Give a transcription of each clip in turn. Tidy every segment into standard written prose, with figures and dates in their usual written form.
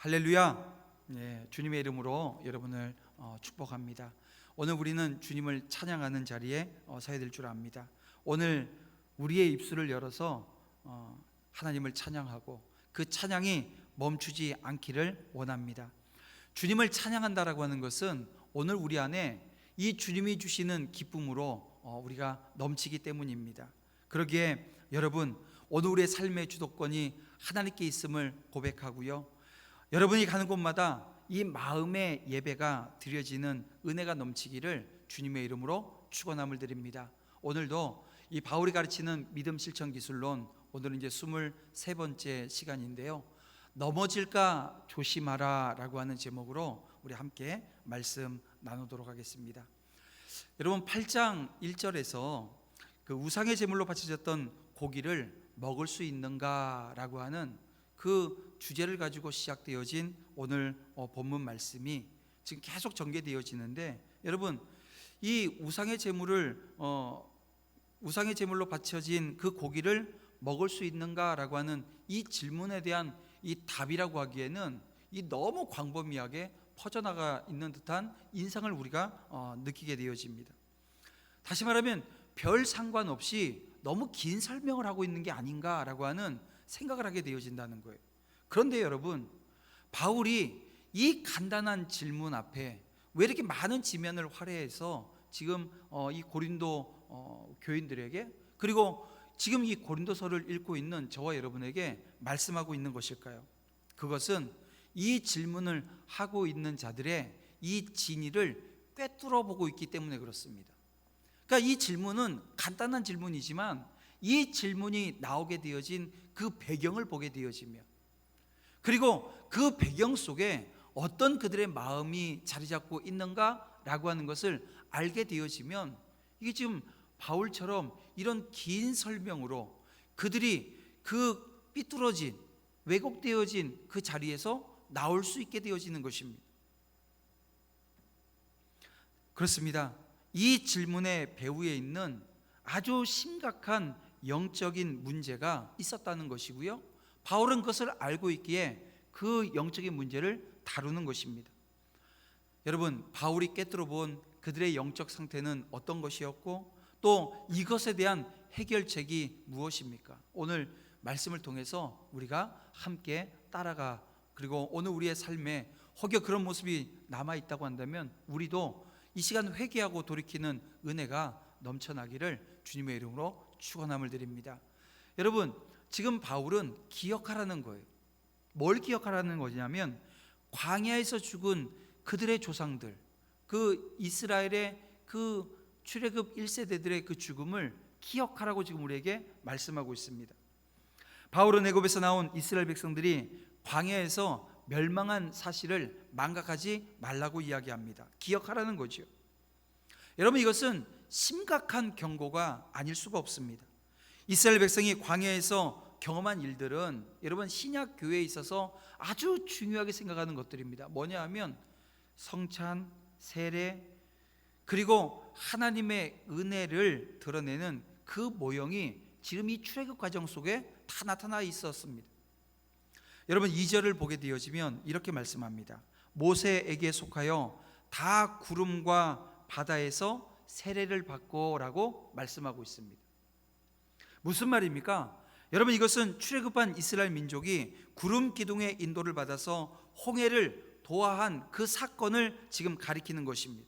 할렐루야. 주님의 이름으로 여러분을 축복합니다. 오늘 우리는 주님을 찬양하는 자리에 서야 될 줄 압니다. 오늘 우리의 입술을 열어서 하나님을 찬양하고 그 찬양이 멈추지 않기를 원합니다. 주님을 찬양한다라고 하는 것은 오늘 우리 안에 이 주님이 주시는 기쁨으로 우리가 넘치기 때문입니다. 그러기에 여러분, 오늘 우리의 삶의 주도권이 하나님께 있음을 고백하고요, 여러분이 가는 곳마다 이 마음의 예배가 드려지는 은혜가 넘치기를 주님의 이름으로 축원함을 드립니다. 오늘도 이 바울이 가르치는 믿음 실천 기술론, 오늘은 이제 23번째 시간인데요, 넘어질까 조심하라 라고 하는 제목으로 우리 함께 말씀 나누도록 하겠습니다. 여러분, 8장 1절에서 그 우상의 제물로 바쳐졌던 고기를 먹을 수 있는가 라고 하는 그 주제를 가지고 시작되어진 오늘 본문 말씀이 지금 계속 전개되어지는데, 여러분, 이 우상의 제물로 바쳐진 그 고기를 먹을 수 있는가라고 하는 이 질문에 대한 이 답이라고 하기에는 이 너무 광범위하게 퍼져나가 있는 듯한 인상을 우리가 느끼게 되어집니다. 다시 말하면 별 상관없이 너무 긴 설명을 하고 있는 게 아닌가라고 하는 생각을 하게 되어진다는 거예요. 그런데 여러분, 바울이 이 간단한 질문 앞에 왜 이렇게 많은 지면을 활용해서 지금 이 고린도 교인들에게, 그리고 지금 이 고린도서를 읽고 있는 저와 여러분에게 말씀하고 있는 것일까요? 그것은 이 질문을 하고 있는 자들의 이 진위를 꿰뚫어 보고 있기 때문에 그렇습니다. 그러니까 이 질문은 간단한 질문이지만 이 질문이 나오게 되어진 그 배경을 보게 되어지며, 그리고 그 배경 속에 어떤 그들의 마음이 자리 잡고 있는가라고 하는 것을 알게 되어지면, 이게 지금 바울처럼 이런 긴 설명으로 그들이 그 삐뚤어진, 왜곡되어진 그 자리에서 나올 수 있게 되어지는 것입니다. 그렇습니다. 이 질문의 배후에 있는 아주 심각한 영적인 문제가 있었다는 것이고요, 바울은 그것을 알고 있기에 그 영적인 문제를 다루는 것입니다. 여러분, 바울이 꿰뚫어 본 그들의 영적 상태는 어떤 것이었고, 또 이것에 대한 해결책이 무엇입니까? 오늘 말씀을 통해서 우리가 함께 따라가, 그리고 오늘 우리의 삶에 혹여 그런 모습이 남아있다고 한다면 우리도 이 시간 회개하고 돌이키는 은혜가 넘쳐나기를 주님의 이름으로 축원함을 드립니다. 여러분, 지금 바울은 기억하라는 거예요. 뭘 기억하라는 거냐면, 광야에서 죽은 그들의 조상들, 그 이스라엘의 그 출애굽 1세대들의 그 죽음을 기억하라고 지금 우리에게 말씀하고 있습니다. 바울은 애굽에서 나온 이스라엘 백성들이 광야에서 멸망한 사실을 망각하지 말라고 이야기합니다. 기억하라는 거죠. 여러분, 이것은 심각한 경고가 아닐 수가 없습니다. 이스라엘 백성이 광야에서 경험한 일들은 여러분, 신약 교회에 있어서 아주 중요하게 생각하는 것들입니다. 뭐냐 하면 성찬, 세례, 그리고 하나님의 은혜를 드러내는 그 모형이 지금 이 출애굽 과정 속에 다 나타나 있었습니다. 여러분, 2절을 보게 되어지면 이렇게 말씀합니다. 모세에게 속하여 다 구름과 바다에서 세례를 받고 라고 말씀하고 있습니다. 무슨 말입니까? 여러분, 이것은 출애굽한 이스라엘 민족이 구름 기둥의 인도를 받아서 홍해를 도하한 그 사건을 지금 가리키는 것입니다.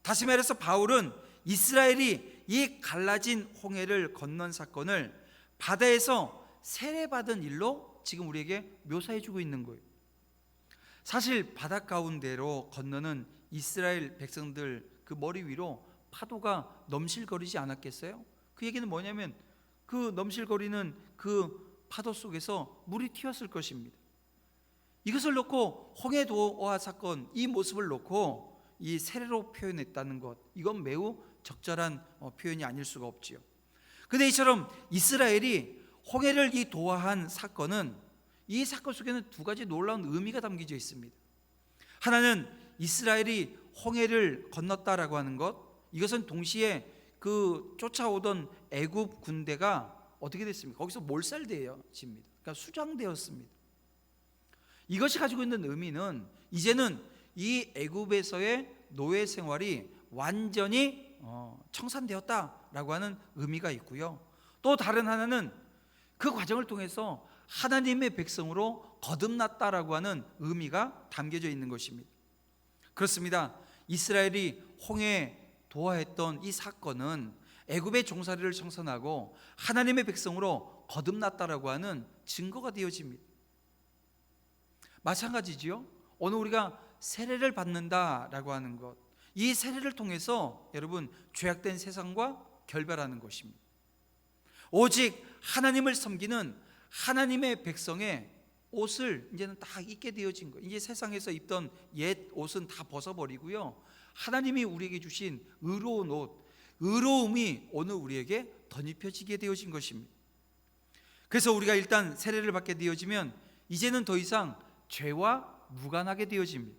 다시 말해서 바울은 이스라엘이 이 갈라진 홍해를 건넌 사건을 바다에서 세례받은 일로 지금 우리에게 묘사해주고 있는 거예요. 사실 바다 가운데로 건너는 이스라엘 백성들 그 머리 위로 파도가 넘실거리지 않았겠어요? 그 얘기는 뭐냐면 그 넘실거리는 그 파도 속에서 물이 튀었을 것입니다. 이것을 놓고 홍해도화 사건, 이 모습을 놓고 이 세례로 표현했다는 것, 이건 매우 적절한 표현이 아닐 수가 없지요. 그런데 이처럼 이스라엘이 홍해를 이 도화한 사건은, 이 사건 속에는 두 가지 놀라운 의미가 담겨져 있습니다. 하나는 이스라엘이 홍해를 건넜다라고 하는 것, 이것은 동시에 그 쫓아오던 애굽 군대가 어떻게 됐습니까? 거기서 몰살되어집니다. 그러니까 수장되었습니다. 이것이 가지고 있는 의미는 이제는 이 애굽에서의 노예 생활이 완전히 청산되었다라고 하는 의미가 있고요. 또 다른 하나는 그 과정을 통해서 하나님의 백성으로 거듭났다라고 하는 의미가 담겨져 있는 것입니다. 그렇습니다. 이스라엘이 홍해 도하했던 이 사건은 애굽의 종살이를 청산하고 하나님의 백성으로 거듭났다라고 하는 증거가 되어집니다. 마찬가지지요. 오늘 우리가 세례를 받는다라고 하는 것, 이 세례를 통해서 여러분 죄악된 세상과 결별하는 것입니다. 오직 하나님을 섬기는 하나님의 백성의 옷을 이제는 다 입게 되어진 거예요. 이제 세상에서 입던 옛 옷은 다 벗어버리고요, 하나님이 우리에게 주신 의로운 옷, 의로움이 오늘 우리에게 덧입혀지게 되어진 것입니다. 그래서 우리가 일단 세례를 받게 되어지면 이제는 더 이상 죄와 무관하게 되어집니다.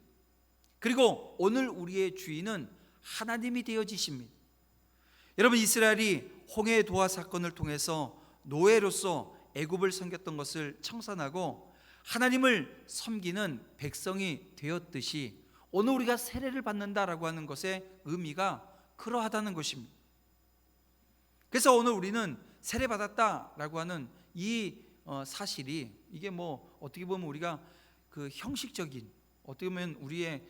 그리고 오늘 우리의 주인은 하나님이 되어지십니다. 여러분, 이스라엘이 홍해 도하 사건을 통해서 노예로서 애굽을 섬겼던 것을 청산하고 하나님을 섬기는 백성이 되었듯이 오늘 우리가 세례를 받는다라고 하는 것의 의미가 그러하다는 것입니다. 그래서 오늘 우리는 세례 받았다라고 하는 이 사실이, 이게 뭐 어떻게 보면 우리가 그 형식적인, 어떻게 보면 우리의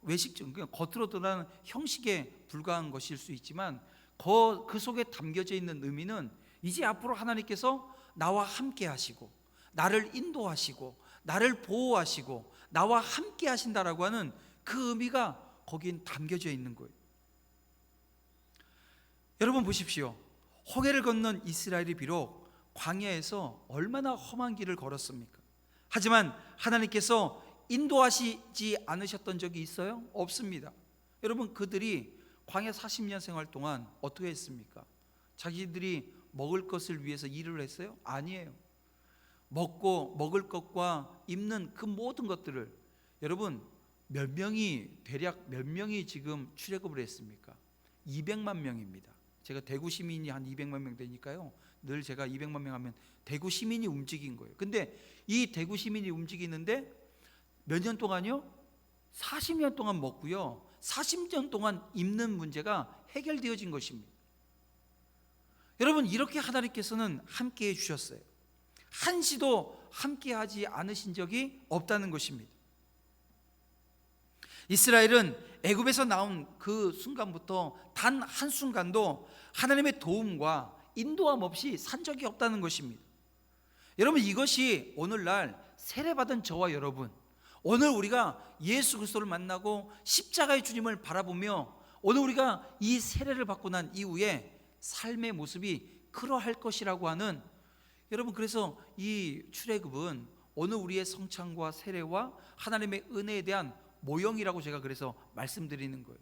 외식적, 그냥 겉으로 드러나는 형식에 불과한 것일 수 있지만 그 속에 담겨져 있는 의미는 이제 앞으로 하나님께서 나와 함께 하시고 나를 인도하시고 나를 보호하시고 나와 함께 하신다라고 하는 그 의미가 거긴 담겨져 있는 거예요. 여러분 보십시오. 홍해를 건넌 이스라엘이 비록 광야에서 얼마나 험한 길을 걸었습니까? 하지만 하나님께서 인도하시지 않으셨던 적이 있어요? 없습니다. 여러분, 그들이 광야 40년 생활 동안 어떻게 했습니까? 자기들이 먹을 것을 위해서 일을 했어요? 아니에요. 먹을 것과 입는 그 모든 것들을, 여러분 대략 몇 명이 지금 출애굽을 했습니까? 200만 명입니다. 제가 대구 시민이 한 200만 명 되니까요, 늘 제가 200만 명 하면 대구 시민이 움직인 거예요. 근데 이 대구 시민이 움직이는데 몇 년 동안요? 40년 동안 먹고요, 40년 동안 입는 문제가 해결되어진 것입니다. 여러분, 이렇게 하나님께서는 함께해 주셨어요. 한시도 함께하지 않으신 적이 없다는 것입니다. 이스라엘은 애굽에서 나온 그 순간부터 단 한순간도 하나님의 도움과 인도함 없이 산 적이 없다는 것입니다. 여러분, 이것이 오늘날 세례받은 저와 여러분, 오늘 우리가 예수 그리스도를 만나고 십자가의 주님을 바라보며 오늘 우리가 이 세례를 받고 난 이후에 삶의 모습이 그러할 것이라고 하는, 여러분, 그래서 이 출애굽은 오늘 우리의 성찬과 세례와 하나님의 은혜에 대한 모형이라고 제가 그래서 말씀드리는 거예요.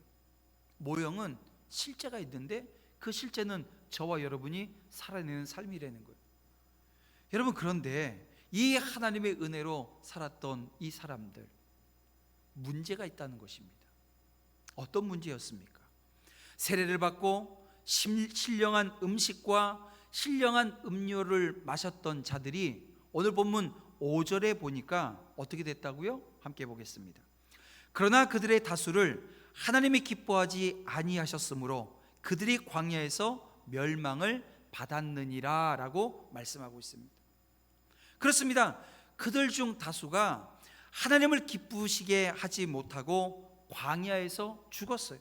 모형은 실제가 있는데 그 실제는 저와 여러분이 살아내는 삶이라는 거예요. 여러분, 그런데 이 하나님의 은혜로 살았던 이 사람들, 문제가 있다는 것입니다. 어떤 문제였습니까? 세례를 받고 신령한 음식과 신령한 음료를 마셨던 자들이 오늘 본문 5절에 보니까 어떻게 됐다고요? 함께 보겠습니다. 그러나 그들의 다수를 하나님이 기뻐하지 아니하셨으므로 그들이 광야에서 멸망을 받았느니라 라고 말씀하고 있습니다. 그렇습니다. 그들 중 다수가 하나님을 기쁘시게 하지 못하고 광야에서 죽었어요.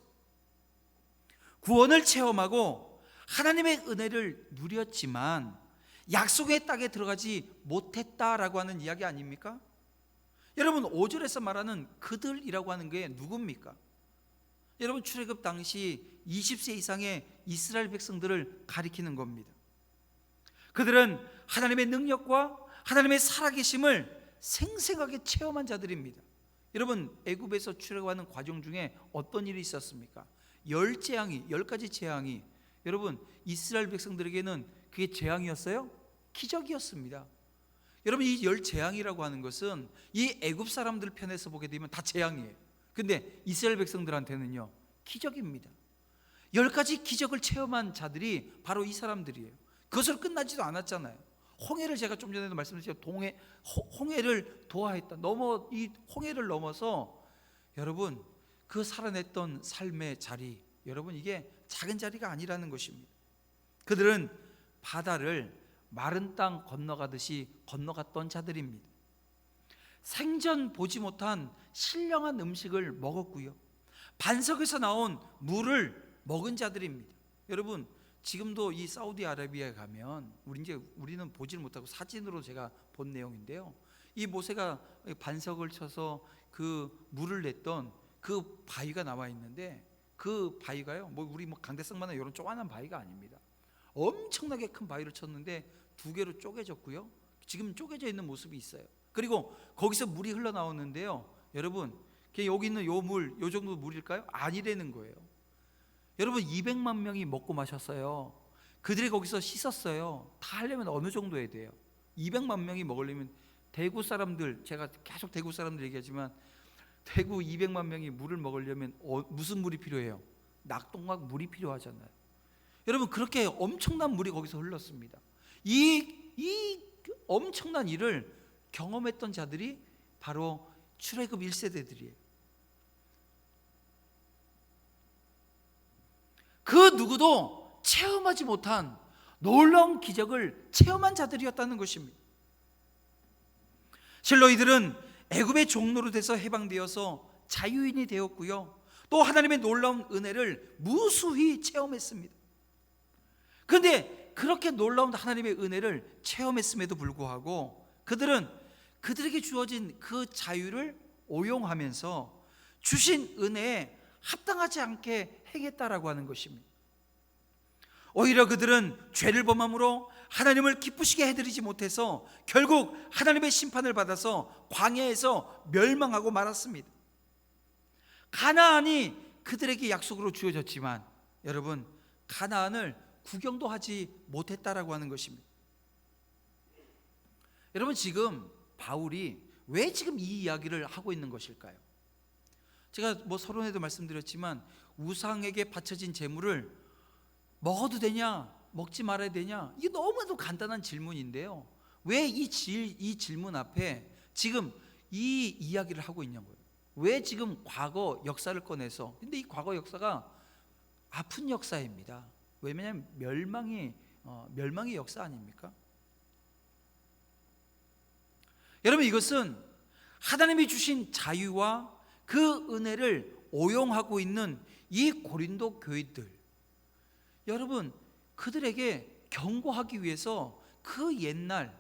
구원을 체험하고 하나님의 은혜를 누렸지만 약속의 땅에 들어가지 못했다라고 하는 이야기 아닙니까? 여러분, 5절에서 말하는 그들이라고 하는 게 누굽니까? 여러분, 출애굽 당시 20세 이상의 이스라엘 백성들을 가리키는 겁니다. 그들은 하나님의 능력과 하나님의 살아계심을 생생하게 체험한 자들입니다. 여러분, 애굽에서 출애굽하는 과정 중에 어떤 일이 있었습니까? 10가지 재앙이 여러분 이스라엘 백성들에게는 그게 재앙이었어요? 기적이었습니다. 여러분, 이 10재앙이라고 하는 것은 이 애굽 사람들 편에서 보게 되면 다 재앙이에요. 근데 이스라엘 백성들한테는요, 기적입니다. 10가지 기적을 체험한 자들이 바로 이 사람들이에요. 그것으로 끝나지도 않았잖아요. 홍해를 제가 좀 전에도 말씀드렸죠. 홍해를 도하했다. 이 홍해를 넘어서 여러분 그 살아냈던 삶의 자리, 여러분 이게 작은 자리가 아니라는 것입니다. 그들은 바다를 마른 땅 건너가듯이 건너갔던 자들입니다. 생전 보지 못한 신령한 음식을 먹었고요, 반석에서 나온 물을 먹은 자들입니다. 여러분 지금도 이 사우디아라비아에 가면 우리는 보질 못하고 사진으로 제가 본 내용인데요, 이 모세가 반석을 쳐서 그 물을 냈던 그 바위가 나와 있는데, 그 바위가요 우리 강대상만한 이런 조그만한 바위가 아닙니다. 엄청나게 큰 바위를 쳤는데 두 개로 쪼개졌고요, 지금 쪼개져 있는 모습이 있어요. 그리고 거기서 물이 흘러나오는데요, 여러분 여기 있는 요 정도 물일까요? 아니라는 거예요. 여러분 200만 명이 먹고 마셨어요. 그들이 거기서 씻었어요. 다 하려면 어느 정도 해야 돼요? 200만 명이 먹으려면, 대구 사람들, 제가 계속 대구 사람들 얘기하지만 대구 200만 명이 물을 먹으려면 무슨 물이 필요해요? 낙동강 물이 필요하잖아요. 여러분 그렇게 엄청난 물이 거기서 흘렀습니다. 이 엄청난 일을 경험했던 자들이 바로 출애굽 1세대들이에요. 그 누구도 체험하지 못한 놀라운 기적을 체험한 자들이었다는 것입니다. 실로 이들은 애굽의 종로로 돼서 해방되어서 자유인이 되었고요, 또 하나님의 놀라운 은혜를 무수히 체험했습니다. 그런데 그렇게 놀라운 하나님의 은혜를 체험했음에도 불구하고 그들은 그들에게 주어진 그 자유를 오용하면서 주신 은혜에 합당하지 않게 행했다라고 하는 것입니다. 오히려 그들은 죄를 범함으로 하나님을 기쁘시게 해드리지 못해서 결국 하나님의 심판을 받아서 광야에서 멸망하고 말았습니다. 가나안이 그들에게 약속으로 주어졌지만 여러분 가나안을 구경도 하지 못했다라고 하는 것입니다. 여러분 지금 바울이 왜 지금 이 이야기를 하고 있는 것일까요? 제가 서론에도 말씀드렸지만 우상에게 바쳐진 제물을 먹어도 되냐 먹지 말아야 되냐, 이게 너무나도 간단한 질문인데요, 왜 이 질문 앞에 지금 이 이야기를 하고 있는 거예요? 왜 지금 과거 역사를 꺼내서? 근데 이 과거 역사가 아픈 역사입니다. 왜냐하면 멸망의 역사 아닙니까? 여러분 이것은 하나님이 주신 자유와 그 은혜를 오용하고 있는 이 고린도 교회들, 여러분 그들에게 경고하기 위해서 그 옛날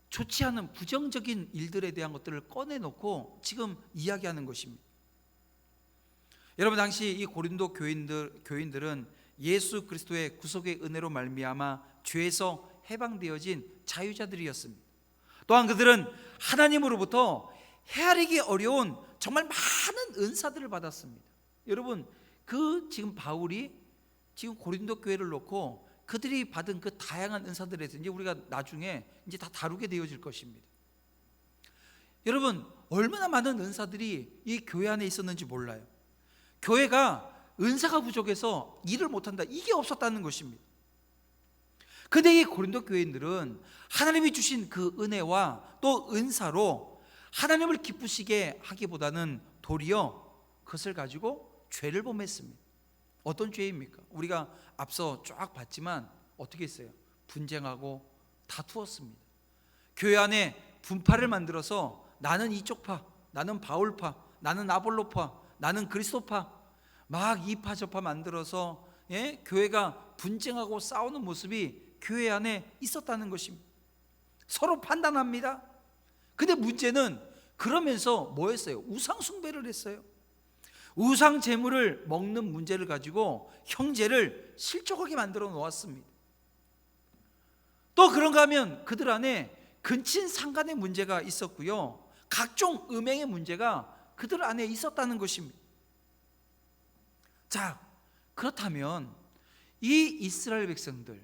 좋지 않은 부정적인 일들에 대한 것들을 꺼내놓고 지금 이야기하는 것입니다. 여러분 당시 이 고린도 교인들은 예수 그리스도의 구속의 은혜로 말미암아 죄에서 해방되어진 자유자들이었습니다. 또한 그들은 하나님으로부터 헤아리기 어려운 정말 많은 은사들을 받았습니다. 여러분 지금 바울이 지금 고린도 교회를 놓고 그들이 받은 그 다양한 은사들에 대해서 이제 우리가 나중에 이제 다 다루게 되어질 것입니다. 여러분 얼마나 많은 은사들이 이 교회 안에 있었는지 몰라요. 교회가 은사가 부족해서 일을 못한다, 이게 없었다는 것입니다. 근데 이 고린도 교인들은 하나님이 주신 그 은혜와 또 은사로 하나님을 기쁘시게 하기보다는 도리어 그것을 가지고 죄를 범했습니다. 어떤 죄입니까? 우리가 앞서 쫙 봤지만 어떻게 했어요? 분쟁하고 다투었습니다. 교회 안에 분파를 만들어서 나는 이쪽파, 나는 바울파, 나는 아볼로파, 나는 그리스도파, 막 이파 저파 만들어서 교회가 분쟁하고 싸우는 모습이 교회 안에 있었다는 것입니다. 서로 판단합니다. 근데 문제는 그러면서 뭐 했어요? 우상 숭배를 했어요. 우상 제물을 먹는 문제를 가지고 형제를 실족하게 만들어 놓았습니다. 또 그런가 하면 그들 안에 근친상간의 문제가 있었고요, 각종 음행의 문제가 그들 안에 있었다는 것입니다. 자, 그렇다면 이 이스라엘 백성들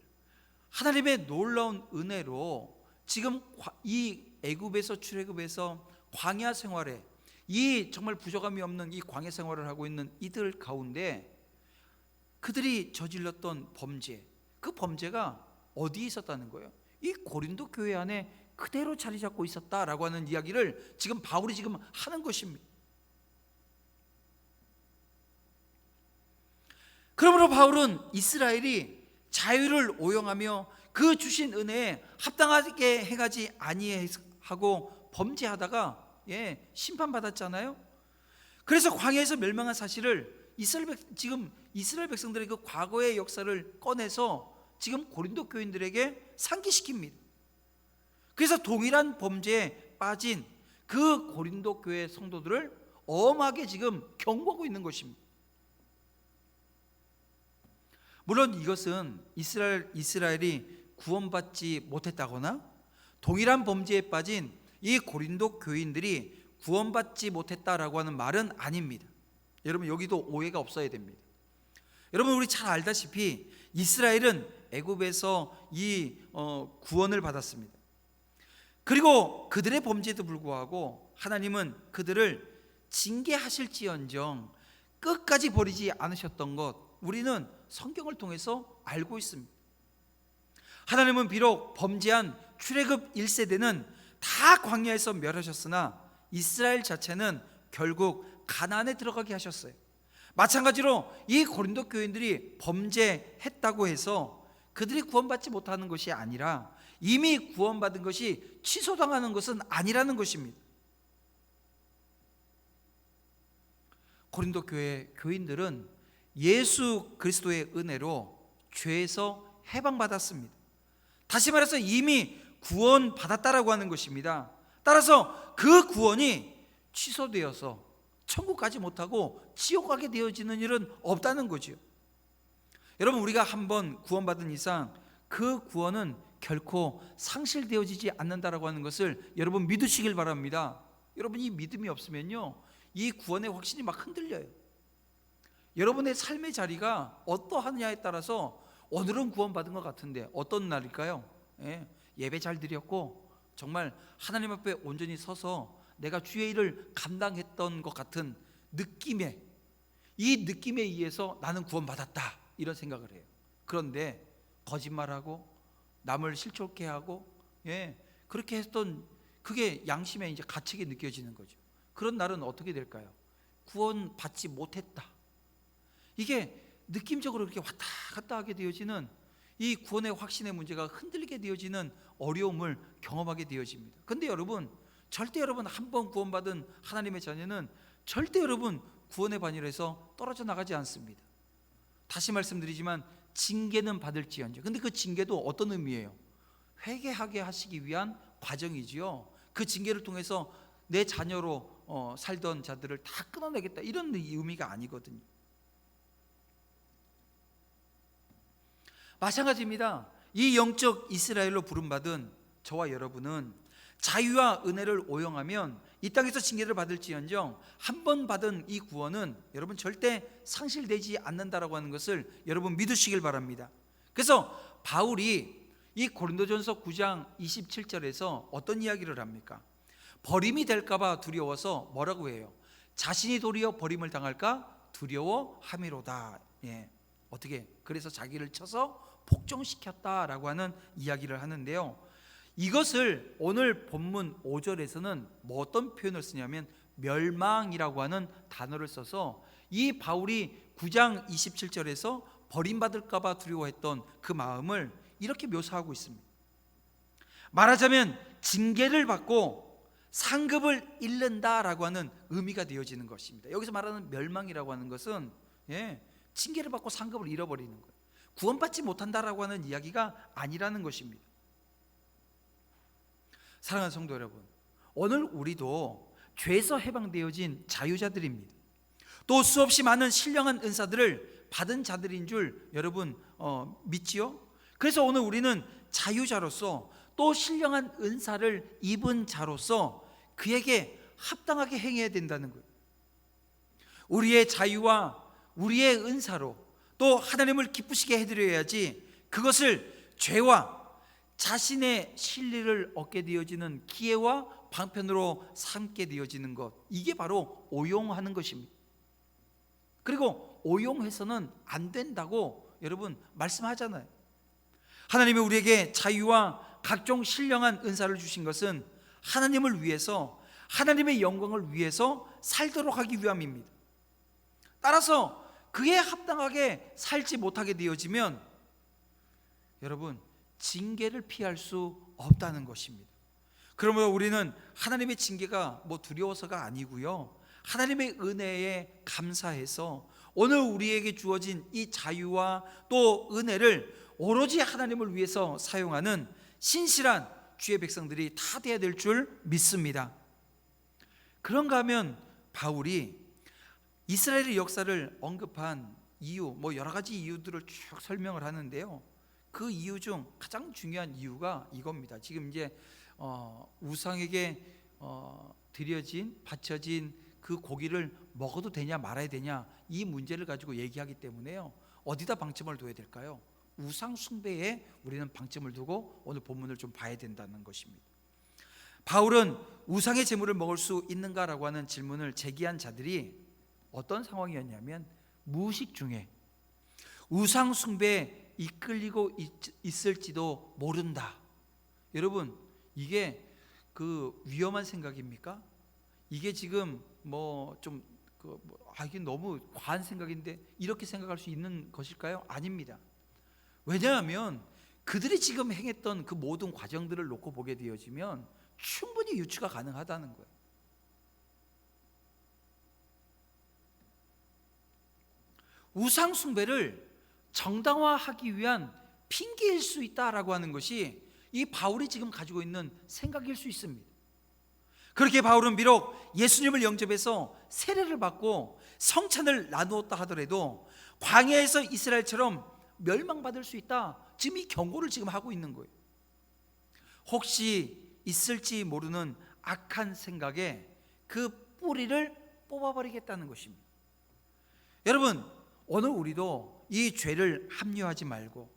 하나님의 놀라운 은혜로 지금 이 애굽에서 출애굽해서 광야 생활에 이 정말 부족함이 없는 이 광야 생활을 하고 있는 이들 가운데 그들이 저질렀던 범죄, 그 범죄가 어디에 있었다는 거예요? 이 고린도 교회 안에 그대로 자리 잡고 있었다라고 하는 이야기를 지금 바울이 지금 하는 것입니다. 그러므로 바울은 이스라엘이 자유를 오용하며 그 주신 은혜에 합당하게 행하지 아니하고 범죄하다가 심판받았잖아요. 그래서 광야에서 멸망한 사실을 지금 이스라엘 백성들의 그 과거의 역사를 꺼내서 지금 고린도 교인들에게 상기시킵니다. 그래서 동일한 범죄에 빠진 그 고린도 교회 성도들을 엄하게 지금 경고하고 있는 것입니다. 물론 이것은 이스라엘이 구원받지 못했다거나 동일한 범죄에 빠진 이 고린도 교인들이 구원받지 못했다라고 하는 말은 아닙니다. 여러분, 여기도 오해가 없어야 됩니다. 여러분, 우리 잘 알다시피 이스라엘은 애굽에서 이 구원을 받았습니다. 그리고 그들의 범죄에도 불구하고 하나님은 그들을 징계하실지언정 끝까지 버리지 않으셨던 것, 우리는 성경을 통해서 알고 있습니다. 하나님은 비록 범죄한 출애굽 1세대는 다 광야에서 멸하셨으나 이스라엘 자체는 결국 가나안에 들어가게 하셨어요. 마찬가지로 이 고린도 교인들이 범죄했다고 해서 그들이 구원받지 못하는 것이 아니라 이미 구원받은 것이 취소당하는 것은 아니라는 것입니다. 고린도 교회 교인들은 예수 그리스도의 은혜로 죄에서 해방받았습니다. 다시 말해서 이미 구원받았다라고 하는 것입니다. 따라서 그 구원이 취소되어서 천국 가지 못하고 지옥 가게 되어지는 일은 없다는 거죠. 여러분, 우리가 한번 구원받은 이상 그 구원은 결코 상실되어지지 않는다라고 하는 것을 여러분 믿으시길 바랍니다. 여러분, 이 믿음이 없으면요, 이 구원의 확신이 막 흔들려요. 여러분의 삶의 자리가 어떠하느냐에 따라서 오늘은 구원받은 것 같은데 어떤 날일까요? 예배 잘 드렸고 정말 하나님 앞에 온전히 서서 내가 주의 일을 감당했던 것 같은 느낌에, 이 느낌에 의해서 나는 구원받았다 이런 생각을 해요. 그런데 거짓말하고 남을 실족해 하고 그렇게 했던 그게 양심에 이제 가책이 느껴지는 거죠. 그런 날은 어떻게 될까요? 구원받지 못했다, 이게 느낌적으로 그렇게 왔다 갔다 하게 되어지는 이 구원의 확신의 문제가 흔들리게 되어지는 어려움을 경험하게 되어집니다. 그런데 여러분, 절대 여러분 한번 구원받은 하나님의 자녀는 절대 여러분 구원의 반열에서 떨어져 나가지 않습니다. 다시 말씀드리지만 징계는 받을지언정, 근데 그 징계도 어떤 의미예요? 회개하게 하시기 위한 과정이지요. 그 징계를 통해서 내 자녀로 살던 자들을 다 끊어내겠다 이런 의미가 아니거든요. 마찬가지입니다. 이 영적 이스라엘로 부름받은 저와 여러분은 자유와 은혜를 오용하면 이 땅에서 징계를 받을지언정 한 번 받은 이 구원은 여러분 절대 상실되지 않는다라고 하는 것을 여러분 믿으시길 바랍니다. 그래서 바울이 이 고린도전서 9장 27절에서 어떤 이야기를 합니까? 버림이 될까 봐 두려워서 뭐라고 해요? 자신이 도리어 버림을 당할까 두려워함이로다. 어떻게? 그래서 자기를 쳐서 폭정시켰다라고 하는 이야기를 하는데요, 이것을 오늘 본문 5절에서는 뭐 어떤 표현을 쓰냐면 멸망이라고 하는 단어를 써서 이 바울이 9장 27절에서 버림받을까 봐 두려워했던 그 마음을 이렇게 묘사하고 있습니다. 말하자면 징계를 받고 상급을 잃는다라고 하는 의미가 되어지는 것입니다. 여기서 말하는 멸망이라고 하는 것은 징계를 받고 상급을 잃어버리는 거예요. 구원받지 못한다라고 하는 이야기가 아니라는 것입니다. 사랑하는 성도 여러분, 오늘 우리도 죄에서 해방되어진 자유자들입니다. 또 수없이 많은 신령한 은사들을 받은 자들인 줄 여러분 믿지요? 그래서 오늘 우리는 자유자로서 또 신령한 은사를 입은 자로서 그에게 합당하게 행해야 된다는 거예요. 우리의 자유와 우리의 은사로 또 하나님을 기쁘시게 해드려야지 그것을 죄와 자신의 신리를 얻게 되어지는 기회와 방편으로 삼게 되어지는 것, 이게 바로 오용하는 것입니다. 그리고 오용해서는 안 된다고 여러분 말씀하잖아요. 하나님이 우리에게 자유와 각종 신령한 은사를 주신 것은 하나님을 위해서, 하나님의 영광을 위해서 살도록 하기 위함입니다. 따라서 그에 합당하게 살지 못하게 되어지면 여러분, 징계를 피할 수 없다는 것입니다. 그러므로 우리는 하나님의 징계가 두려워서가 아니고요, 하나님의 은혜에 감사해서 오늘 우리에게 주어진 이 자유와 또 은혜를 오로지 하나님을 위해서 사용하는 신실한 주의 백성들이 다 되어야 될 줄 믿습니다. 그런가 하면 바울이 이스라엘의 역사를 언급한 이유, 여러 가지 이유들을 쭉 설명을 하는데요, 그 이유 중 가장 중요한 이유가 이겁니다. 지금 이제 우상에게 바쳐진 그 고기를 먹어도 되냐 말아야 되냐, 이 문제를 가지고 얘기하기 때문에요, 어디다 방점을 둬야 될까요? 우상 숭배에 우리는 방점을 두고 오늘 본문을 좀 봐야 된다는 것입니다. 바울은 우상의 제물을 먹을 수 있는가라고 하는 질문을 제기한 자들이 어떤 상황이었냐면, 무의식 중에 우상 숭배에 이끌리고 있을지도 모른다. 여러분, 이게 그 위험한 생각입니까? 이게 지금 이게 너무 과한 생각인데 이렇게 생각할 수 있는 것일까요? 아닙니다. 왜냐하면 그들이 지금 행했던 그 모든 과정들을 놓고 보게 되어지면 충분히 유추가 가능하다는 거예요. 우상 숭배를 정당화하기 위한 핑계일 수 있다라고 하는 것이 이 바울이 지금 가지고 있는 생각일 수 있습니다. 그렇게 바울은 비록 예수님을 영접해서 세례를 받고 성찬을 나누었다 하더라도 광야에서 이스라엘처럼 멸망받을 수 있다, 지금 이 경고를 지금 하고 있는 거예요. 혹시 있을지 모르는 악한 생각에 그 뿌리를 뽑아버리겠다는 것입니다. 여러분, 오늘 우리도 이 죄를 합리화하지 말고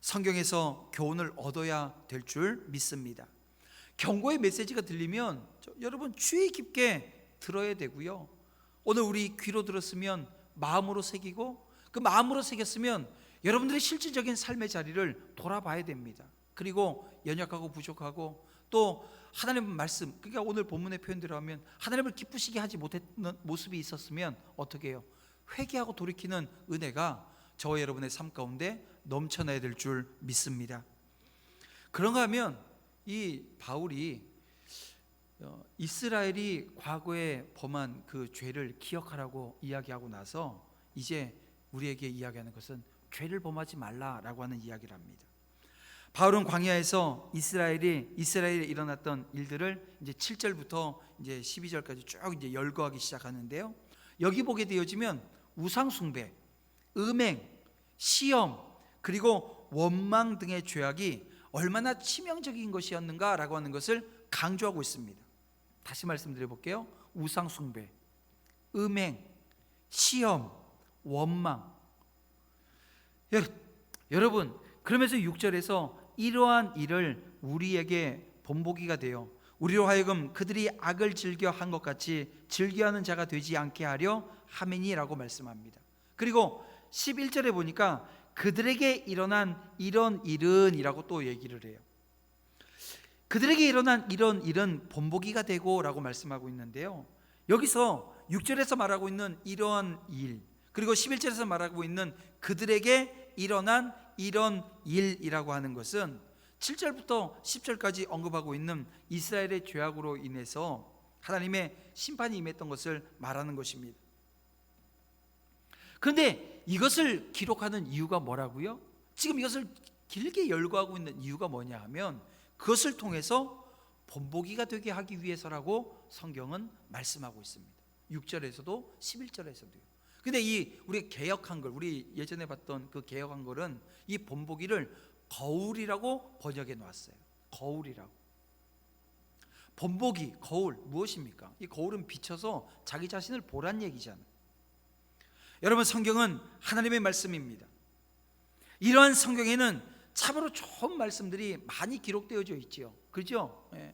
성경에서 교훈을 얻어야 될 줄 믿습니다. 경고의 메시지가 들리면 여러분 주의 깊게 들어야 되고요, 오늘 우리 귀로 들었으면 마음으로 새기고, 그 마음으로 새겼으면 여러분들의 실질적인 삶의 자리를 돌아봐야 됩니다. 그리고 연약하고 부족하고 또 하나님의 말씀, 그러니까 오늘 본문의 표현대로 하면 하나님을 기쁘시게 하지 못했는 모습이 있었으면 어떻게 해요? 회개하고 돌이키는 은혜가 저와 여러분의 삶 가운데 넘쳐나야 될 줄 믿습니다. 그런가 하면 이 바울이 이스라엘이 과거에 범한 그 죄를 기억하라고 이야기하고 나서 이제 우리에게 이야기하는 것은 죄를 범하지 말라라고 하는 이야기를 합니다. 바울은 광야에서 이스라엘에 일어났던 일들을 이제 7절부터 이제 12절까지 쭉 이제 열거하기 시작하는데요, 여기 보게 되어지면 우상 숭배, 음행, 시험, 그리고 원망 등의 죄악이 얼마나 치명적인 것이었는가라고 하는 것을 강조하고 있습니다. 다시 말씀드려 볼게요. 우상 숭배, 음행, 시험, 원망. 여러분, 그러면서 6절에서 이러한 일을 우리에게 본보기가 되어 우리로 하여금 그들이 악을 즐겨 한 것 같이 즐겨하는 자가 되지 않게 하려 함이니라고 말씀합니다. 그리고 11절에 보니까 그들에게 일어난 이런 일은 이라고 또 얘기를 해요. 그들에게 일어난 이런 일은 본보기가 되고 라고 말씀하고 있는데요, 여기서 6절에서 말하고 있는 이러한 일, 그리고 11절에서 말하고 있는 그들에게 일어난 이런 일이라고 하는 것은 7절부터 10절까지 언급하고 있는 이스라엘의 죄악으로 인해서 하나님의 심판이 임했던 것을 말하는 것입니다. 그런데 이것을 기록하는 이유가 뭐라고요? 지금 이것을 길게 열거하고 있는 이유가 뭐냐 하면 그것을 통해서 본보기가 되게 하기 위해서라고 성경은 말씀하고 있습니다. 6절에서도 11절에서도요. 근데 우리 개역한 걸, 우리 예전에 봤던 그 개역한 걸은 이 본보기를 거울이라고 번역해 놓았어요. 거울이라고. 본보기, 거울 무엇입니까? 이 거울은 비춰서 자기 자신을 보란 얘기잖아요. 여러분, 성경은 하나님의 말씀입니다. 이러한 성경에는 참으로 좋은 말씀들이 많이 기록되어져 있지요. 그렇죠? 예.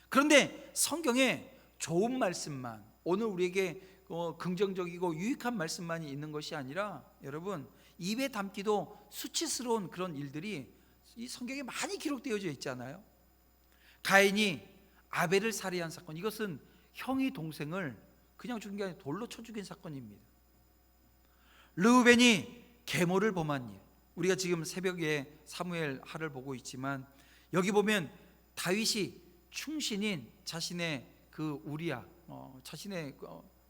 그런데 성경에 좋은 말씀만, 오늘 우리에게 긍정적이고 유익한 말씀만이 있는 것이 아니라 여러분, 입에 담기도 수치스러운 그런 일들이 이 성경에 많이 기록되어져 있잖아요. 가인이 아벨을 살해한 사건, 이것은 형이 동생을 그냥 죽인 게 아니라 돌로 쳐 죽인 사건입니다. 르우벤이 계모를 범한 일, 우리가 지금 새벽에 사무엘 하를 보고 있지만 여기 보면 다윗이 충신인 자신의 그 우리야, 자신의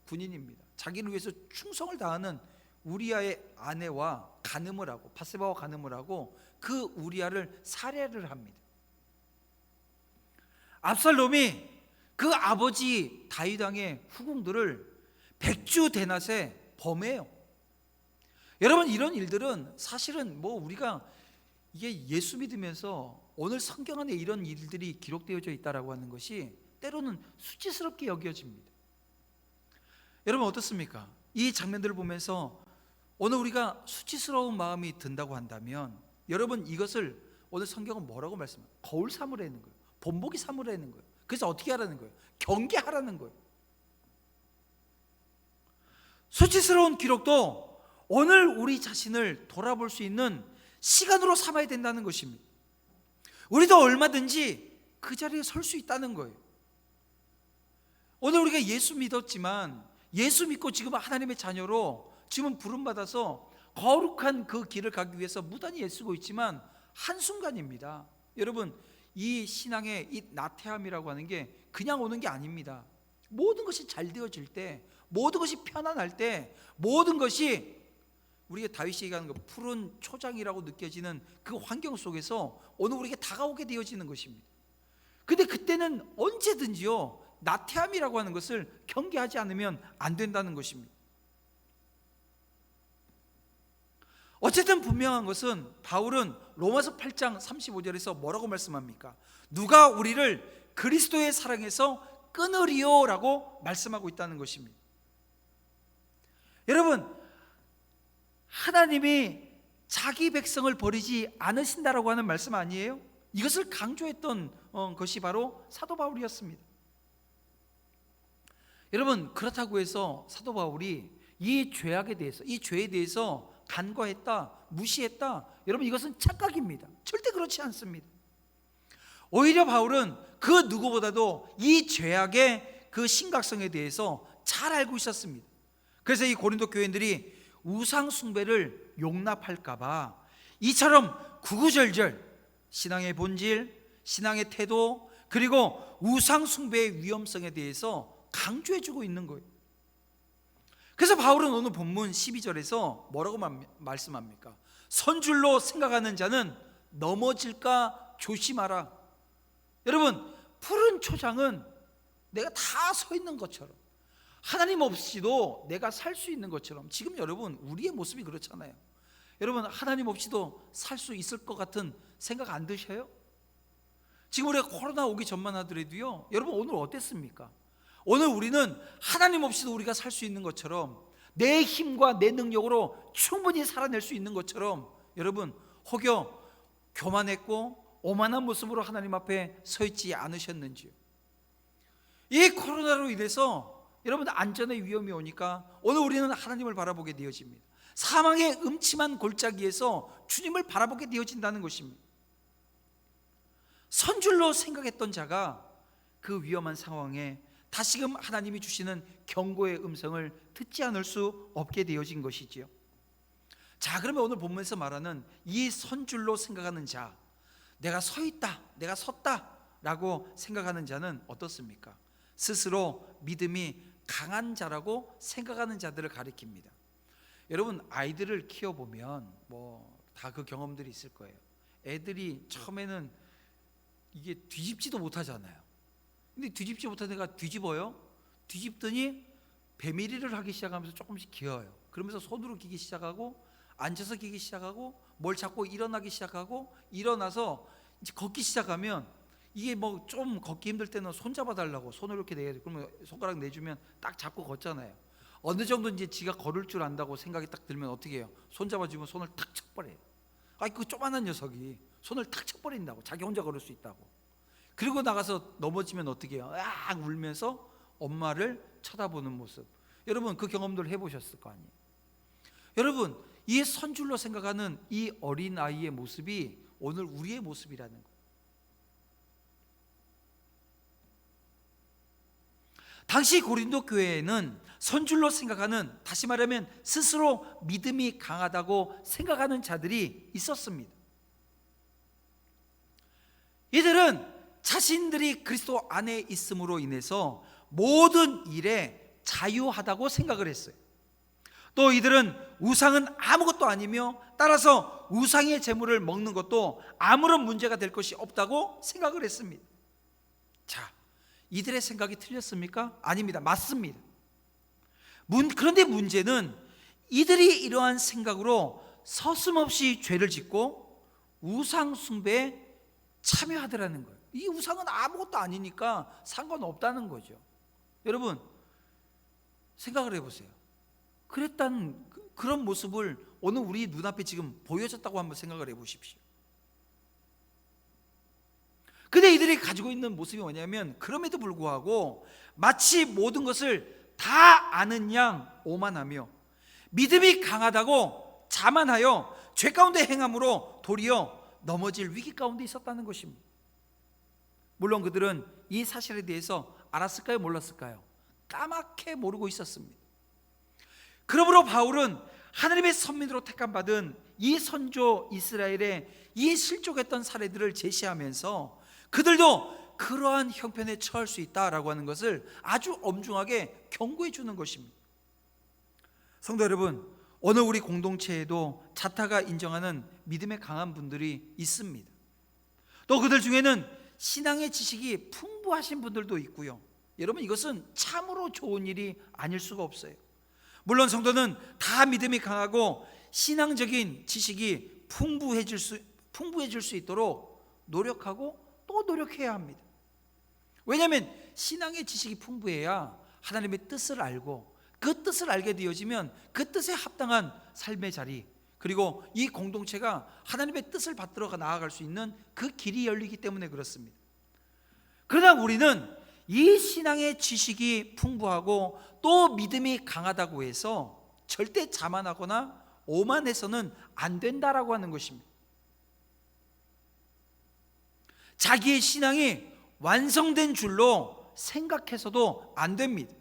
군인입니다. 자기를 위해서 충성을 다하는 우리야의 아내와 간음을 하고, 바세바와 간음을 하고 그 우리야를 살해를 합니다. 압살롬이 그 아버지 다윗 왕의 후궁들을 백주대낮에 범해요. 여러분, 이런 일들은 사실은 우리가 이게 예수 믿으면서 오늘 성경 안에 이런 일들이 기록되어져 있다라고 하는 것이 때로는 수치스럽게 여겨집니다. 여러분 어떻습니까? 이 장면들을 보면서 오늘 우리가 수치스러운 마음이 든다고 한다면, 여러분 이것을 오늘 성경은 뭐라고 말씀해요? 거울 삼으라는 거예요. 본보기 삼으라는 거예요. 그래서 어떻게 하라는 거예요? 경계하라는 거예요. 수치스러운 기록도 오늘 우리 자신을 돌아볼 수 있는 시간으로 삼아야 된다는 것입니다. 우리도 얼마든지 그 자리에 설 수 있다는 거예요. 오늘 우리가 예수 믿었지만, 예수 믿고 지금 하나님의 자녀로 지금 부름받아서 거룩한 그 길을 가기 위해서 무단히 애쓰고 있지만 한순간입니다. 여러분, 이 신앙의 이 나태함이라고 하는 게 그냥 오는 게 아닙니다. 모든 것이 잘 되어질 때, 모든 것이 편안할 때, 모든 것이 우리가 다윗이 얘기하는 그 푸른 초장이라고 느껴지는 그 환경 속에서 오늘 우리에게 다가오게 되어지는 것입니다. 근데 그때는 언제든지요, 나태함이라고 하는 것을 경계하지 않으면 안 된다는 것입니다. 어쨌든 분명한 것은 바울은 로마서 8장 35절에서 뭐라고 말씀합니까? 누가 우리를 그리스도의 사랑에서 끊으리요? 라고 말씀하고 있다는 것입니다. 여러분, 하나님이 자기 백성을 버리지 않으신다라고 하는 말씀 아니에요? 이것을 강조했던 것이 바로 사도 바울이었습니다. 여러분, 그렇다고 해서 사도 바울이 이 죄악에 대해서, 이 죄에 대해서 간과했다, 무시했다, 여러분 이것은 착각입니다. 절대 그렇지 않습니다. 오히려 바울은 그 누구보다도 이 죄악의 그 심각성에 대해서 잘 알고 있었습니다. 그래서 이 고린도 교인들이 우상 숭배를 용납할까봐 이처럼 구구절절 신앙의 본질, 신앙의 태도, 그리고 우상 숭배의 위험성에 대해서 강조해주고 있는 거예요. 그래서 바울은 오늘 본문 12절에서 뭐라고 말씀합니까? 선줄로 생각하는 자는 넘어질까 조심하라. 여러분, 푸른 초장은 내가 다 서 있는 것처럼, 하나님 없이도 내가 살 수 있는 것처럼, 지금 여러분 우리의 모습이 그렇잖아요. 여러분, 하나님 없이도 살 수 있을 것 같은 생각 안 드셔요? 지금 우리가 코로나 오기 전만 하더라도요, 여러분 오늘 어땠습니까? 오늘 우리는 하나님 없이도 우리가 살 수 있는 것처럼, 내 힘과 내 능력으로 충분히 살아낼 수 있는 것처럼, 여러분 혹여 교만했고 오만한 모습으로 하나님 앞에 서 있지 않으셨는지요? 이 코로나로 인해서 여러분 안전의 위험이 오니까 오늘 우리는 하나님을 바라보게 되어집니다. 사망의 음침한 골짜기에서 주님을 바라보게 되어진다는 것입니다. 선줄로 생각했던 자가 그 위험한 상황에 다시금 하나님이 주시는 경고의 음성을 듣지 않을 수 없게 되어진 것이지요. 자, 그러면 오늘 본문에서 말하는 이 선줄로 생각하는 자, 내가 서 있다, 내가 섰다 라고 생각하는 자는 어떻습니까? 스스로 믿음이 강한 자라고 생각하는 자들을 가리킵니다. 여러분, 아이들을 키워보면 다 그 경험들이 있을 거예요. 애들이 처음에는 이게 뒤집지도 못하잖아요. 근데 뒤집지 못한 애가 뒤집어요. 뒤집더니 배밀이를 하기 시작하면서 조금씩 기어요. 그러면서 손으로 기기 시작하고, 앉아서 기기 시작하고, 뭘 잡고 일어나기 시작하고, 일어나서 이제 걷기 시작하면, 이게 좀 걷기 힘들 때는 손 잡아달라고 손을 이렇게 내야 돼. 그러면 손가락 내주면 딱 잡고 걷잖아요. 어느 정도 이제 지가 걸을 줄 안다고 생각이 딱 들면 어떻게 해요? 손 잡아주면 손을 탁 쳐버려요. 그 조그만한 녀석이 손을 탁 쳐버린다고, 자기 혼자 걸을 수 있다고. 그리고 나가서 넘어지면 어떻게 해요? 악 울면서 엄마를 쳐다보는 모습. 여러분 그 경험들 해보셨을 거 아니에요. 여러분, 이 선줄로 생각하는 이 어린 아이의 모습이 오늘 우리의 모습이라는 거예요. 당시 고린도 교회에는 선줄로 생각하는, 다시 말하면 스스로 믿음이 강하다고 생각하는 자들이 있었습니다. 이들은 자신들이 그리스도 안에 있음으로 인해서 모든 일에 자유하다고 생각을 했어요. 또 이들은 우상은 아무것도 아니며 따라서 우상의 재물을 먹는 것도 아무런 문제가 될 것이 없다고 생각을 했습니다. 자, 이들의 생각이 틀렸습니까? 아닙니다. 맞습니다. 그런데 문제는 이들이 이러한 생각으로 서슴없이 죄를 짓고 우상 숭배에 참여하더라는 거예요. 이 우상은 아무것도 아니니까 상관없다는 거죠. 여러분, 생각을 해보세요. 그랬다는 그런 모습을 오늘 우리 눈앞에 지금 보여졌다고 한번 생각을 해보십시오. 근데 이들이 가지고 있는 모습이 뭐냐면, 그럼에도 불구하고 마치 모든 것을 다 아는 양 오만하며 믿음이 강하다고 자만하여 죄 가운데 행함으로 도리어 넘어질 위기 가운데 있었다는 것입니다. 물론 그들은 이 사실에 대해서 알았을까요? 몰랐을까요? 까맣게 모르고 있었습니다. 그러므로 바울은 하나님의 선민으로 택함받은 이 선조 이스라엘의 이 실족했던 사례들을 제시하면서 그들도 그러한 형편에 처할 수 있다라고 하는 것을 아주 엄중하게 경고해 주는 것입니다. 성도 여러분, 오늘 우리 공동체에도 자타가 인정하는 믿음의 강한 분들이 있습니다. 또 그들 중에는 신앙의 지식이 풍부하신 분들도 있고요. 여러분, 이것은 참으로 좋은 일이 아닐 수가 없어요. 물론 성도는 다 믿음이 강하고 신앙적인 지식이 풍부해질 수 있도록 노력하고 또 노력해야 합니다. 왜냐하면 신앙의 지식이 풍부해야 하나님의 뜻을 알고, 그 뜻을 알게 되어지면 그 뜻에 합당한 삶의 자리, 그리고 이 공동체가 하나님의 뜻을 받들어 나아갈 수 있는 그 길이 열리기 때문에 그렇습니다. 그러나 우리는 이 신앙의 지식이 풍부하고 또 믿음이 강하다고 해서 절대 자만하거나 오만해서는 안 된다라고 하는 것입니다. 자기의 신앙이 완성된 줄로 생각해서도 안 됩니다.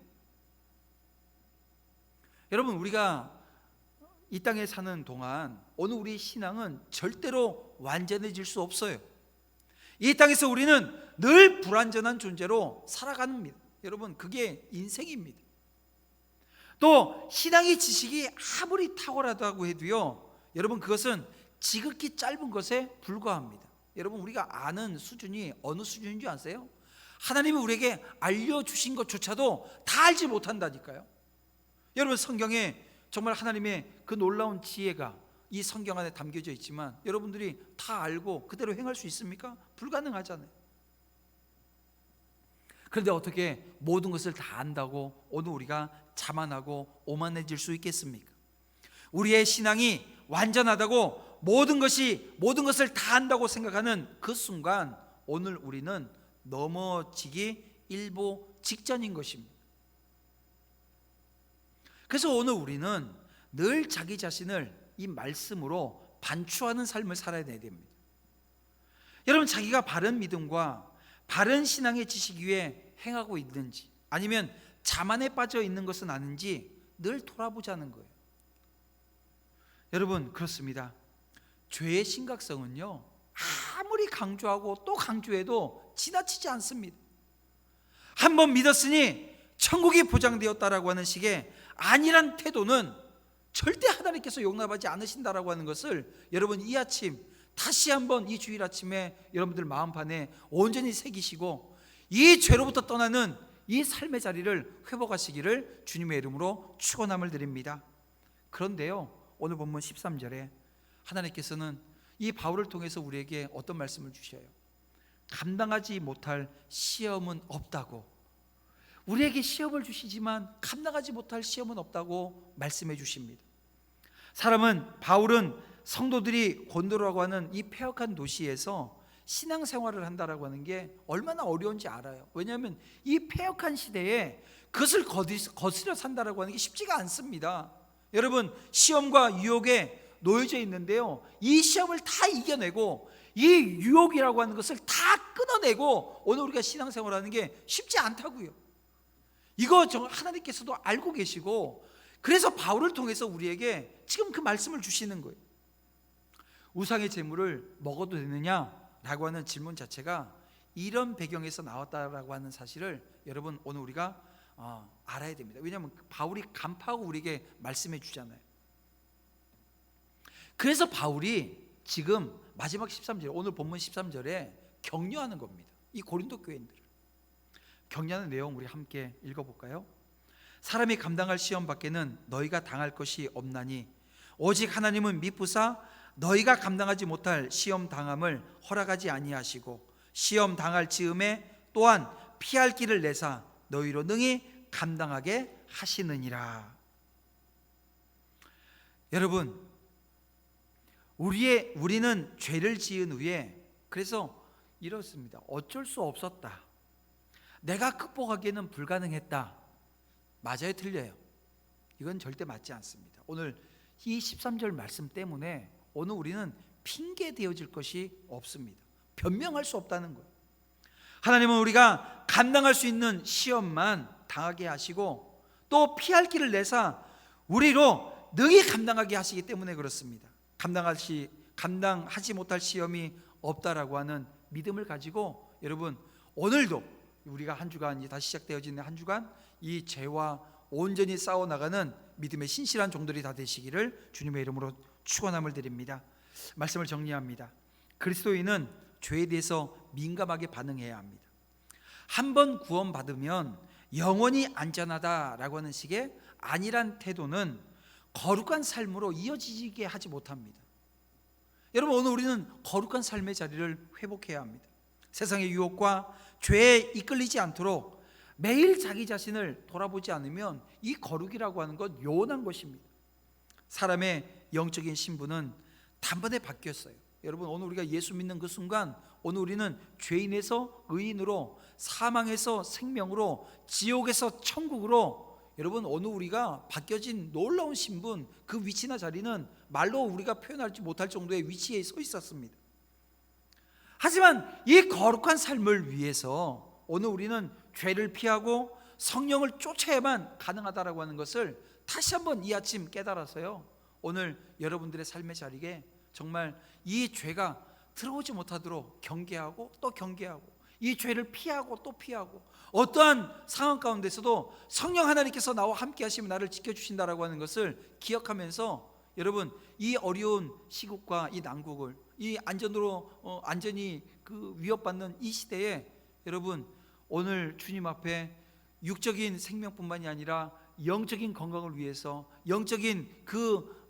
여러분, 우리가 이 땅에 사는 동안 오늘 우리의 신앙은 절대로 완전해질 수 없어요. 이 땅에서 우리는 늘 불완전한 존재로 살아갑니다. 여러분, 그게 인생입니다. 또 신앙의 지식이 아무리 탁월하다고 해도요, 여러분, 그것은 지극히 짧은 것에 불과합니다. 여러분, 우리가 아는 수준이 어느 수준인 줄 아세요? 하나님이 우리에게 알려주신 것조차도 다 알지 못한다니까요. 여러분, 성경에 정말 하나님의 그 놀라운 지혜가 이 성경 안에 담겨져 있지만 여러분들이 다 알고 그대로 행할 수 있습니까? 불가능하잖아요. 그런데 어떻게 모든 것을 다 안다고 오늘 우리가 자만하고 오만해질 수 있겠습니까? 우리의 신앙이 완전하다고 모든 것을 다 안다고 생각하는 그 순간 오늘 우리는 넘어지기 일보 직전인 것입니다. 그래서 오늘 우리는 늘 자기 자신을 이 말씀으로 반추하는 삶을 살아야 됩니다. 여러분, 자기가 바른 믿음과 바른 신앙의 지식 위에 행하고 있는지, 아니면 자만에 빠져 있는 것은 아닌지 늘 돌아보자는 거예요. 여러분, 그렇습니다. 죄의 심각성은요, 아무리 강조하고 또 강조해도 지나치지 않습니다. 한번 믿었으니 천국이 보장되었다라고 하는 식의 아니란 태도는 절대 하나님께서 용납하지 않으신다라고 하는 것을 여러분, 이 아침 다시 한번 이 주일 아침에 여러분들 마음판에 온전히 새기시고 이 죄로부터 떠나는 이 삶의 자리를 회복하시기를 주님의 이름으로 축원함을 드립니다. 그런데요, 오늘 본문 13절에 하나님께서는 이 바울을 통해서 우리에게 어떤 말씀을 주셔요? 감당하지 못할 시험은 없다고, 우리에게 시험을 주시지만 감당하지 못할 시험은 없다고 말씀해 주십니다. 바울은 성도들이 곤도라고 하는 이 폐역한 도시에서 신앙생활을 한다라고 하는 게 얼마나 어려운지 알아요. 왜냐하면 이 폐역한 시대에 그것을 거스려 산다라고 하는 게 쉽지가 않습니다. 여러분, 시험과 유혹에 놓여져 있는데요, 이 시험을 다 이겨내고 이 유혹이라고 하는 것을 다 끊어내고 오늘 우리가 신앙생활하는 게 쉽지 않다고요. 이거 하나님께서도 알고 계시고, 그래서 바울을 통해서 우리에게 지금 그 말씀을 주시는 거예요. 우상의 제물을 먹어도 되느냐라고 하는 질문 자체가 이런 배경에서 나왔다라고 하는 사실을 여러분 오늘 우리가 알아야 됩니다. 왜냐하면 바울이 간파하고 우리에게 말씀해 주잖아요. 그래서 바울이 지금 마지막 13절, 오늘 본문 13절에 격려하는 겁니다. 이 고린도 교인들을 격려하는 내용 우리 함께 읽어볼까요? 사람이 감당할 시험 밖에는 너희가 당할 것이 없나니 오직 하나님은 미쁘사 너희가 감당하지 못할 시험 당함을 허락하지 아니하시고 시험 당할 즈음에 또한 피할 길을 내사 너희로 능히 감당하게 하시느니라. 여러분, 우리는 죄를 지은 후에 그래서 이렇습니다. 어쩔 수 없었다, 내가 극복하기에는 불가능했다. 맞아요, 틀려요? 이건 절대 맞지 않습니다. 오늘 이 13절 말씀 때문에 오늘 우리는 핑계 대어질 것이 없습니다. 변명할 수 없다는 거예요. 하나님은 우리가 감당할 수 있는 시험만 당하게 하시고 또 피할 길을 내사 우리로 능히 감당하게 하시기 때문에 그렇습니다. 감당하지 못할 시험이 없다라고 하는 믿음을 가지고 여러분, 오늘도 우리가 한 주간, 다시 시작되어지는 한 주간 이 죄와 온전히 싸워나가는 믿음의 신실한 종들이 다 되시기를 주님의 이름으로 축원함을 드립니다. 말씀을 정리합니다. 그리스도인은 죄에 대해서 민감하게 반응해야 합니다. 한번 구원받으면 영원히 안전하다라고 하는 식의 안일한 태도는 거룩한 삶으로 이어지게 하지 못합니다. 여러분, 오늘 우리는 거룩한 삶의 자리를 회복해야 합니다. 세상의 유혹과 죄에 이끌리지 않도록 매일 자기 자신을 돌아보지 않으면 이 거룩이라고 하는 건 요원한 것입니다. 사람의 영적인 신분은 단번에 바뀌었어요. 여러분, 오늘 우리가 예수 믿는 그 순간 오늘 우리는 죄인에서 의인으로, 사망에서 생명으로, 지옥에서 천국으로, 여러분 오늘 우리가 바뀌어진 놀라운 신분, 그 위치나 자리는 말로 우리가 표현하지 못할 정도의 위치에 서 있었습니다. 하지만 이 거룩한 삶을 위해서 오늘 우리는 죄를 피하고 성령을 쫓아야만 가능하다라고 하는 것을 다시 한번 이 아침 깨달아서요, 오늘 여러분들의 삶의 자리에 정말 이 죄가 들어오지 못하도록 경계하고 또 경계하고, 이 죄를 피하고 또 피하고, 어떠한 상황 가운데서도 성령 하나님께서 나와 함께 하시면 나를 지켜주신다라고 하는 것을 기억하면서 여러분, 이 어려운 시국과 이 난국을, 이 안전이 위협받는 이 시대에 여러분, 오늘 주님 앞에 육적인 생명뿐만이 아니라 영적인 건강을 위해서, 영적인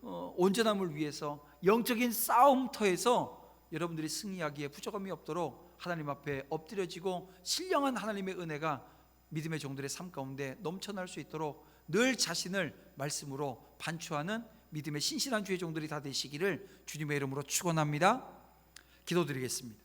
온전함을 위해서, 영적인 싸움터에서 여러분들이 승리하기에 부족함이 없도록 하나님 앞에 엎드려지고 신령한 하나님의 은혜가 믿음의 종들의 삶 가운데 넘쳐날 수 있도록 늘 자신을 말씀으로 반추하는 믿음의 신실한 주의 종들이 다 되시기를 주님의 이름으로 축원합니다. 기도드리겠습니다.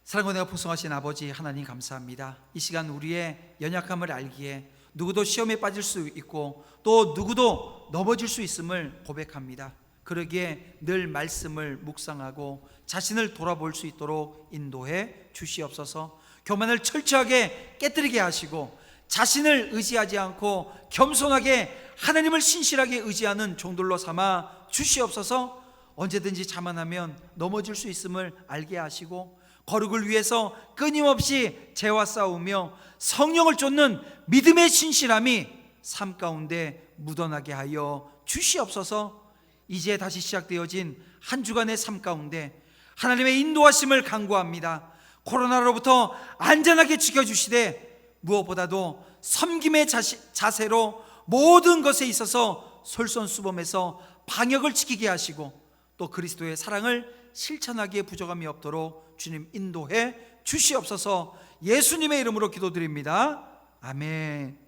사랑과 은혜가 풍성하신 아버지 하나님, 감사합니다. 이 시간 우리의 연약함을 알기에 누구도 시험에 빠질 수 있고 또 누구도 넘어질 수 있음을 고백합니다. 그러기에 늘 말씀을 묵상하고 자신을 돌아볼 수 있도록 인도해 주시옵소서. 교만을 철저하게 깨뜨리게 하시고 자신을 의지하지 않고 겸손하게 하나님을 신실하게 의지하는 종들로 삼아 주시옵소서. 언제든지 자만하면 넘어질 수 있음을 알게 하시고 거룩을 위해서 끊임없이 죄와 싸우며 성령을 쫓는 믿음의 신실함이 삶 가운데 묻어나게 하여 주시옵소서. 이제 다시 시작되어진 한 주간의 삶 가운데 하나님의 인도하심을 간구합니다. 코로나로부터 안전하게 지켜주시되 무엇보다도 섬김의 자세로 모든 것에 있어서 솔선수범해서 방역을 지키게 하시고 또 그리스도의 사랑을 실천하기에 부족함이 없도록 주님 인도해 주시옵소서. 예수님의 이름으로 기도드립니다. 아멘.